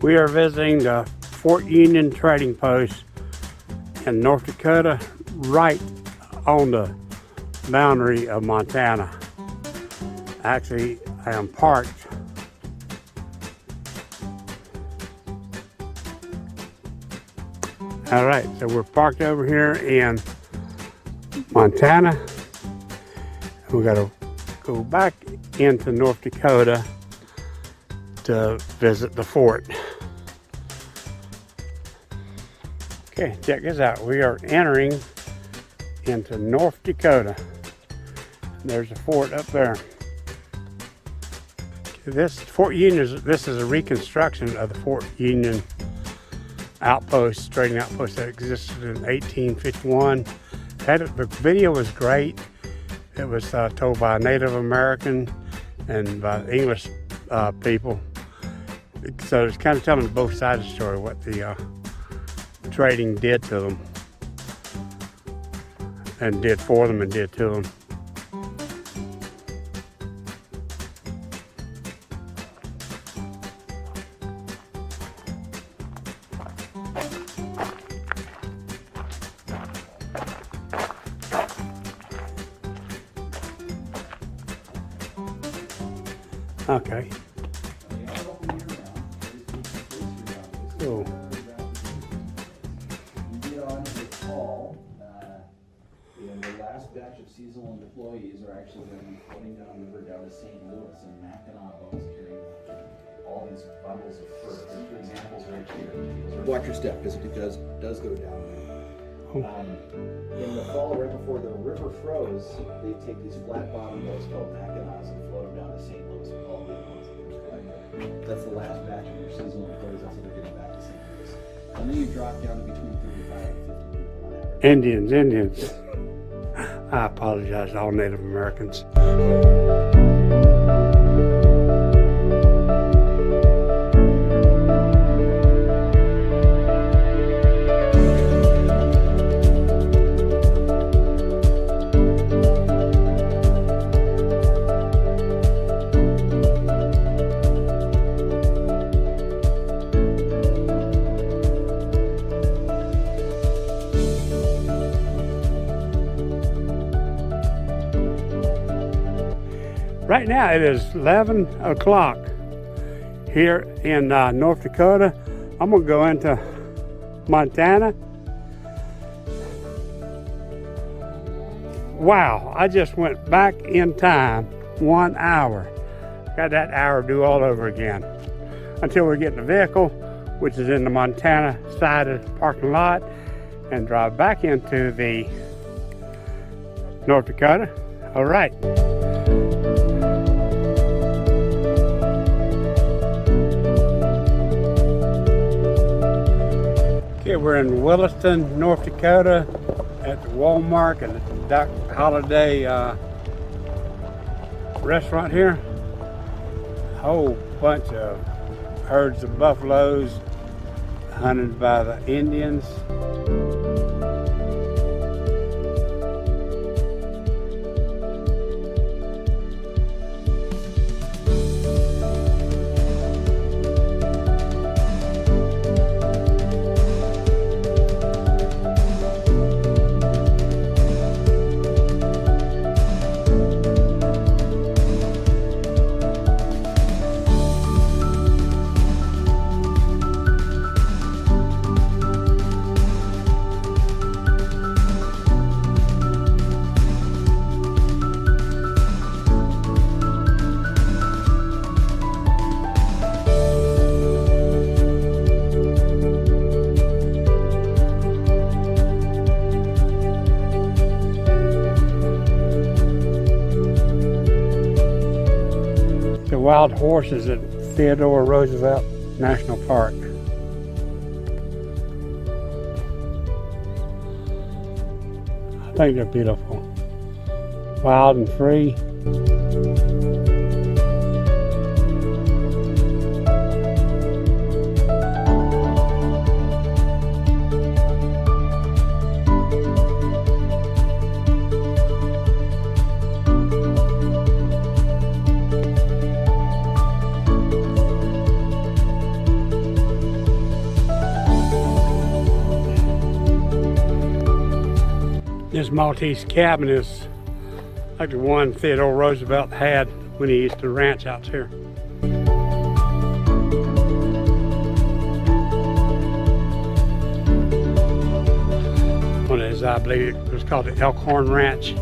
We are visiting the Fort Union Trading Post in North Dakota, right on the boundary of Montana. Actually, I am parked all right, so we're parked over here in Montana. We got to go back into North Dakota to visit the fort. Okay, check this out. We are entering into North Dakota. There's a fort up there. This Fort Union this is a reconstruction of the Fort Union outpost, trading outpost that existed in 1851. The video was great. It was told by a Native American and by English people. So it's kind of telling both sides of the story, what the trading did to them, and did for them and did to them. Okay. Cool. You get on the call, the last batch of seasonal employees are actually going to be floating down the river down to St. Louis in Mackinac boats carrying all these bundles of fur. There's two examples right here. Watch your step because it does go down. In the fall, right before the river froze, they take these flat bottom boats called Mackinacs and float them down to St. Louis with all the ones that come collected. That's the last batch of your seasonal employees. That's what they're getting back to St. Louis. And then you drop down to between 35 and 50 people on average. Indians. I apologize to all Native Americans. Right now it is 11 o'clock here in North Dakota. I'm gonna go into Montana. Wow, I just went back in time 1 hour. Got that hour to do all over again. Until we get in the vehicle, which is in the Montana side of the parking lot, and drive back into the North Dakota. All right. Okay, we're in Williston, North Dakota at the Walmart and the Doc Holiday restaurant here. A whole bunch of herds of buffaloes hunted by the Indians. Wild horses at Theodore Roosevelt National Park. I think they're beautiful. Wild and free. This Maltese cabin is like the one Theodore Roosevelt had when he used to ranch out here. One of his, I believe it was called the Elkhorn Ranch.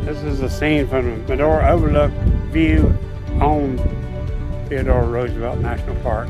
This is a scene from the Medora Overlook view on Theodore Roosevelt National Park.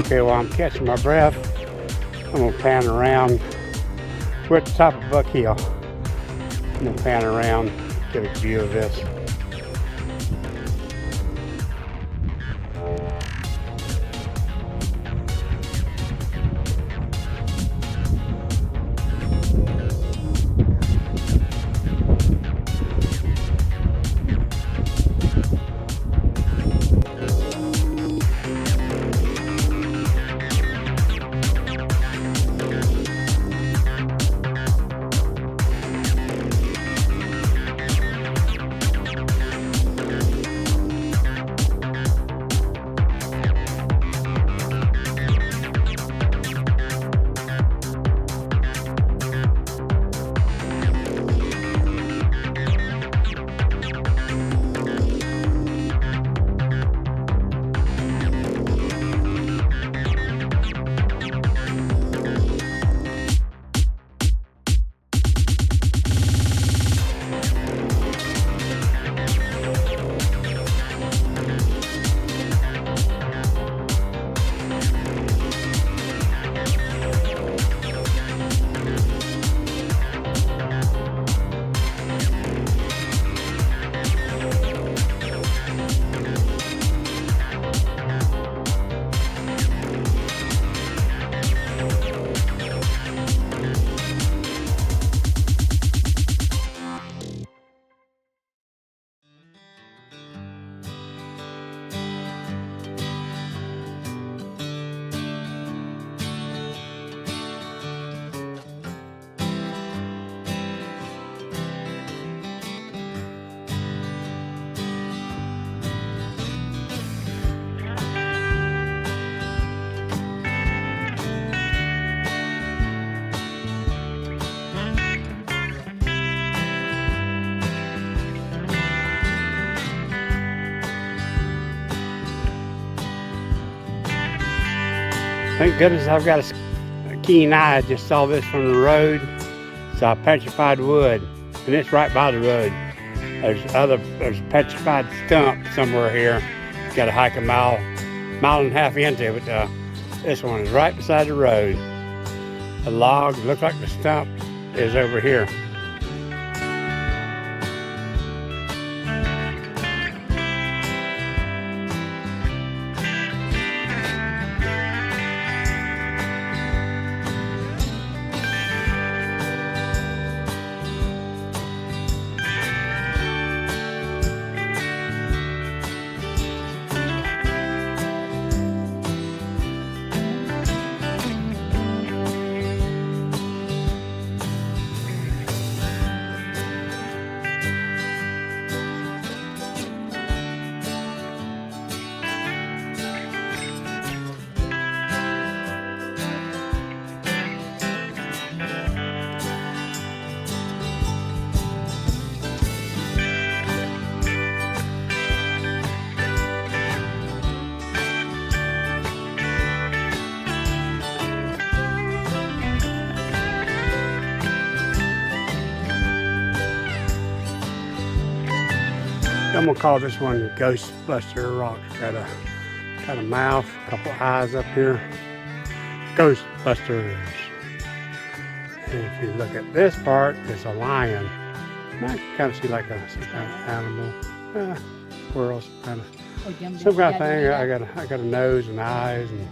Okay, while I'm catching my breath, I'm gonna pan around. We're at the top of Buck Hill. I'm gonna pan around, get a view of this. Thank goodness I've got a keen eye. I just saw this from the road. Saw petrified wood, and it's right by the road. There's petrified stump somewhere here. Got to hike a mile and a half into it. This one is right beside the road. The log looks like the stump is over here. I'm gonna call this one Ghostbuster Rock. Got a mouth, a couple eyes up here. Ghostbusters. And if you look at this part, it's a lion. I can kind of see like some kind of animal, squirrel, some kind of thing. I got a nose and eyes and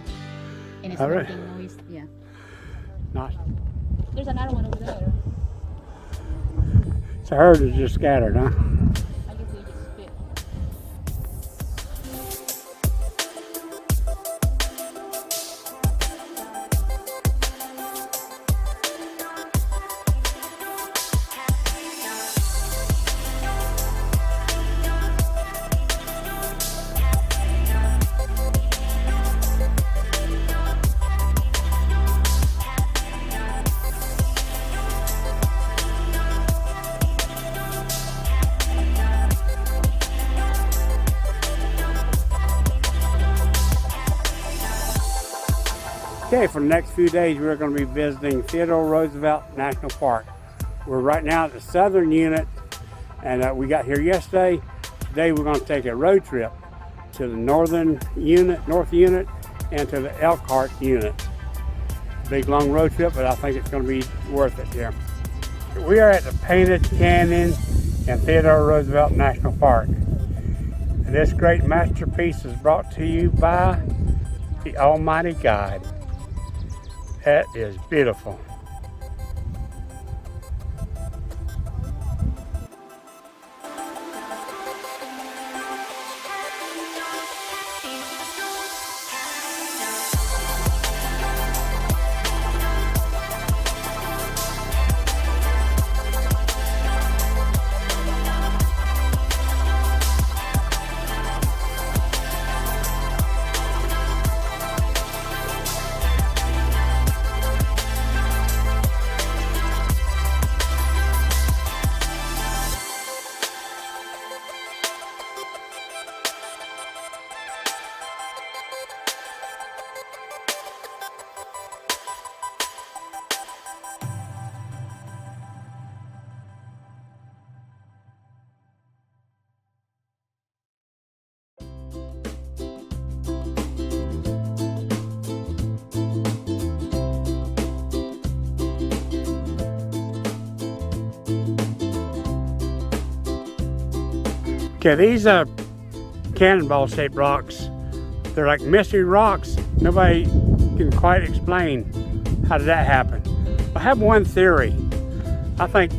it's making noise. Yeah. Not. There's another one over there. So hers is just scattered, huh? Okay, for the next few days, we're going to be visiting Theodore Roosevelt National Park. We're right now at the southern unit, and we got here yesterday. Today, we're going to take a road trip to the north unit, and to the Elkhart unit. Big long road trip, but I think it's going to be worth it here. We are at the Painted Canyon in Theodore Roosevelt National Park. And this great masterpiece is brought to you by the Almighty God. That is beautiful. Okay, these are cannonball-shaped rocks. They're like mystery rocks. Nobody can quite explain how did that happen. I have one theory. I think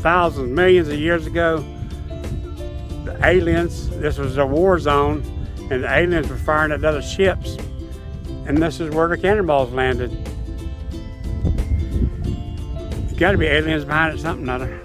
thousands, millions of years ago, the aliens, this was a war zone, and the aliens were firing at other ships, and this is where the cannonballs landed. There's got to be aliens behind it, something or other.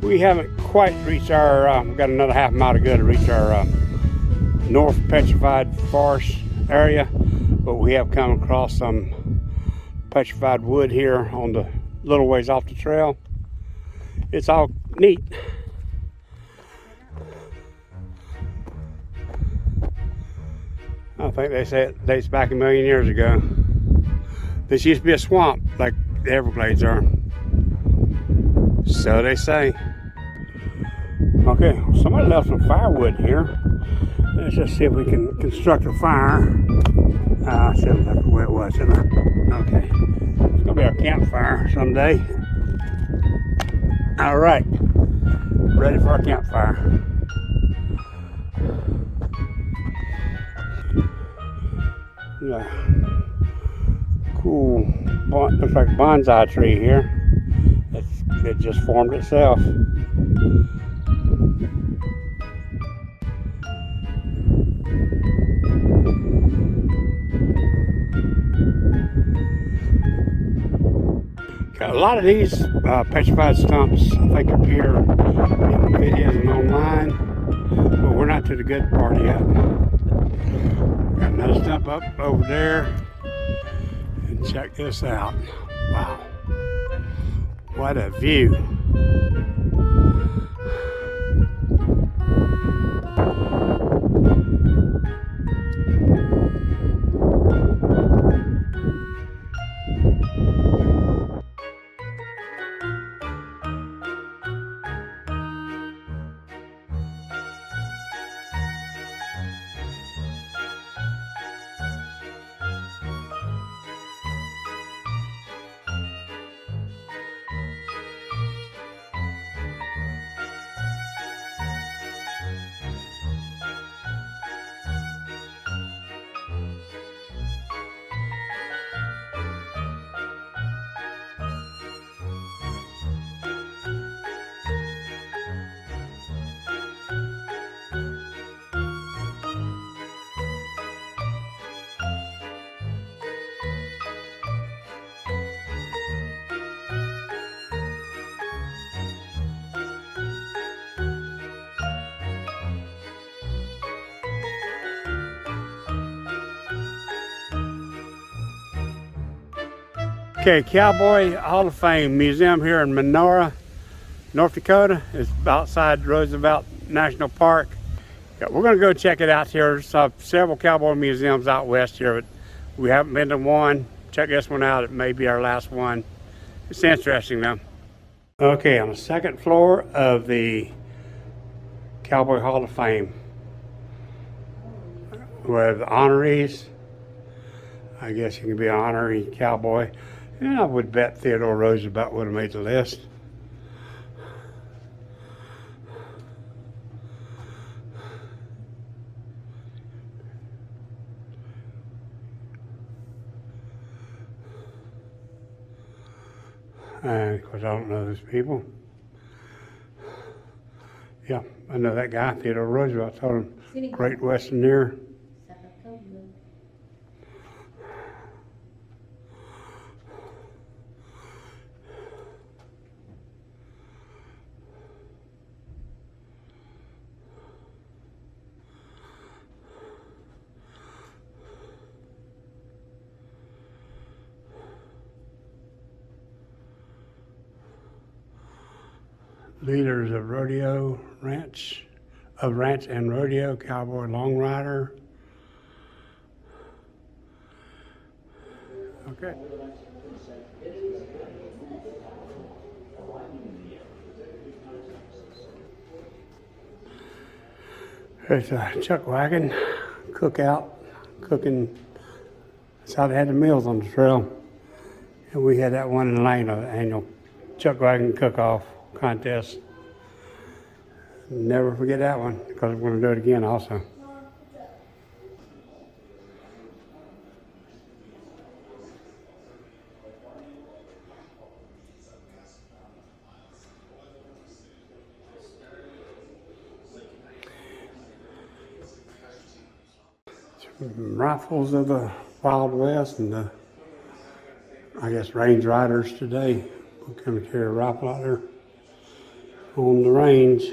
We haven't quite reached our, we've got another half mile to go to reach our North Petrified Forest area, but we have come across some petrified wood here on the little ways off the trail. It's all neat. I think they say it dates back a million years ago. This used to be a swamp like the Everglades are. So they say. Okay, somebody left some firewood here. Let's just see if we can construct a fire. I should have left it where it was, shouldn't I? Okay. It's gonna be our campfire someday. All right. Ready for our campfire. Yeah. Cool. Looks like a bonsai tree here. It just formed itself. A lot of these petrified stumps, I think, appear in videos and online, but we're not to the good part yet. Got another stump up over there, and check this out. Wow, what a view. Okay, Cowboy Hall of Fame Museum here in Monora, North Dakota. It's outside Roosevelt National Park. Yeah, we're gonna go check it out here. There's several cowboy museums out west here, but we haven't been to one. Check this one out, it may be our last one. It's interesting though. Okay, on the second floor of the Cowboy Hall of Fame, where the honorees, I guess you can be an honorary cowboy. And I would bet Theodore Roosevelt would have made the list. And of course, I don't know those people. Yeah, I know that guy, Theodore Roosevelt. I told him, Great Westerner. Leaders of rodeo, ranch and rodeo, cowboy, long rider. Okay. There's a chuck wagon, cookout, cooking. That's how they had the meals on the trail. And we had that one in Lane, an annual chuck wagon cook-off contest. Never forget that one, because we're going to do it again also. Rifles of the Wild West and the, I guess, Range Riders today. We're going to carry a rifle out there. on the range.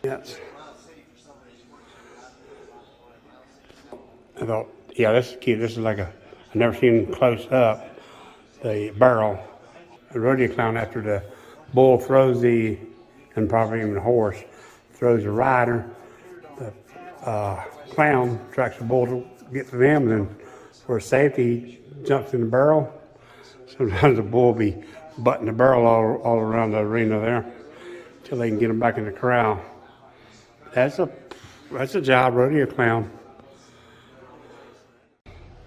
Yes. I thought, yeah, this is cute. This is like I've never seen close up the barrel. A rodeo clown, after the bull throws and probably even the horse, throws the rider, the clown tracks the bull to get to them, and then for safety, he jumps in the barrel. Sometimes the bull will be butting the barrel all around the arena there until they can get him back in the corral. That's a job, rodeo clown.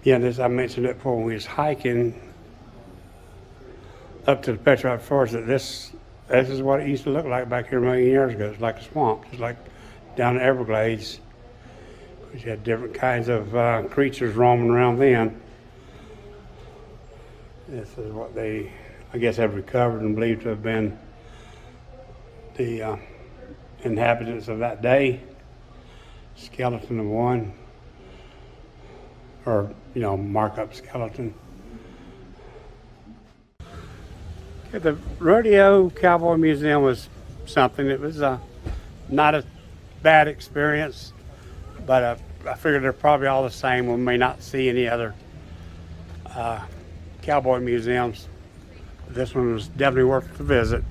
Yeah, I mentioned it before when we was hiking up to the Petrified Forest, that this is what it used to look like back here a million years ago. It's like a swamp. It's like down the Everglades. You had different kinds of creatures roaming around then. This is what they, I guess, have recovered and believed to have been the inhabitants of that day. Skeleton of one, or mark-up skeleton. Okay, the Rodeo Cowboy Museum was something. It was not a bad experience, but I figured they're probably all the same. We may not see any other cowboy museums. This one was definitely worth the visit.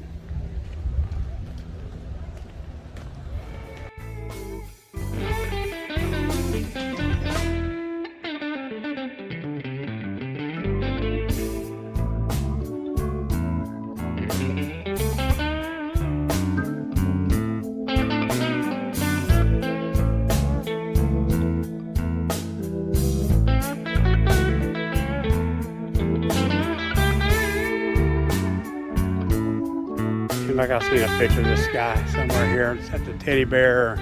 Like I seen a picture of this guy somewhere here. It's at the teddy bear.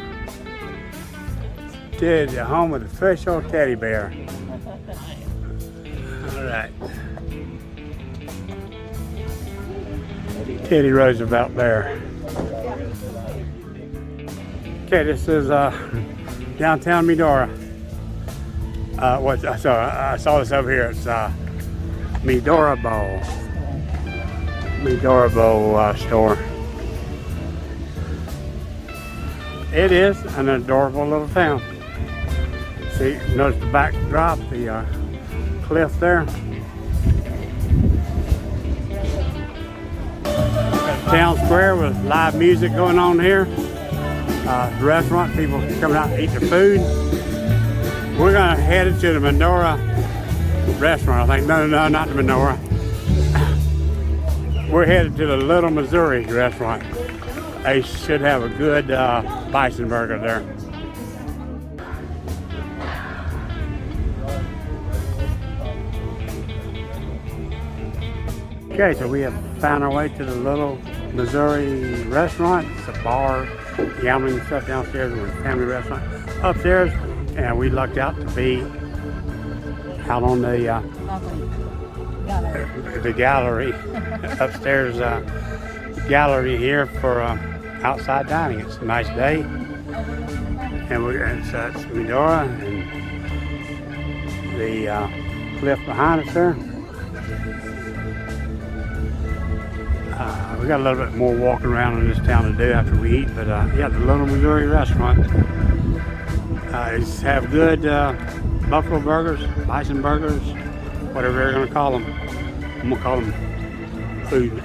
The home of the official teddy bear. All right. Teddy Roosevelt there. Okay, this is downtown Medora. I saw this over here. It's Medora Bowl. Medora Bowl store. It is an adorable little town. See, notice the backdrop, the cliff there. Town square with live music going on here. The restaurant, people coming out to eat their food. We're gonna head to the Medora restaurant, I think. No, not the Medora. We're headed to the Little Missouri restaurant. They should have a good bison burger there. Okay, so we have found our way to the Little Missouri restaurant. It's a bar, gambling stuff downstairs, and a family restaurant upstairs. And we lucked out to be out on the gallery, upstairs gallery here for outside dining. It's a nice day, and it's Medora and the cliff behind us there. We got a little bit more walking around in this town to do after we eat, but yeah, the Little Missouri restaurant have good buffalo burgers, bison burgers, whatever they're going to call them. I'm going to call them food.